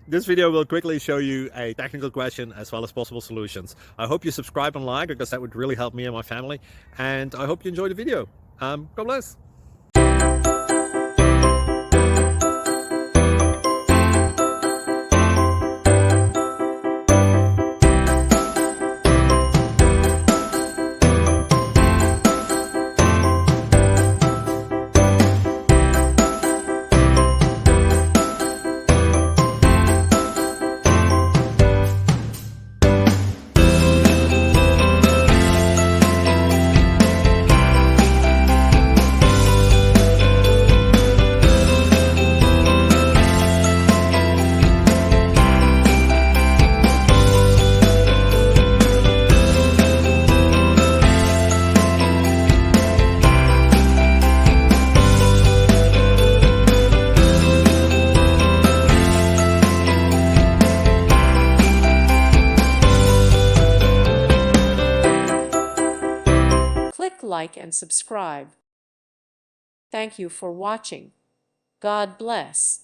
This video will quickly show you a technical question as well as possible solutions. I hope you subscribe and like, because that would really help me and my family. And I hope you enjoy the video. God bless. Click like and subscribe. Thank you for watching. God bless.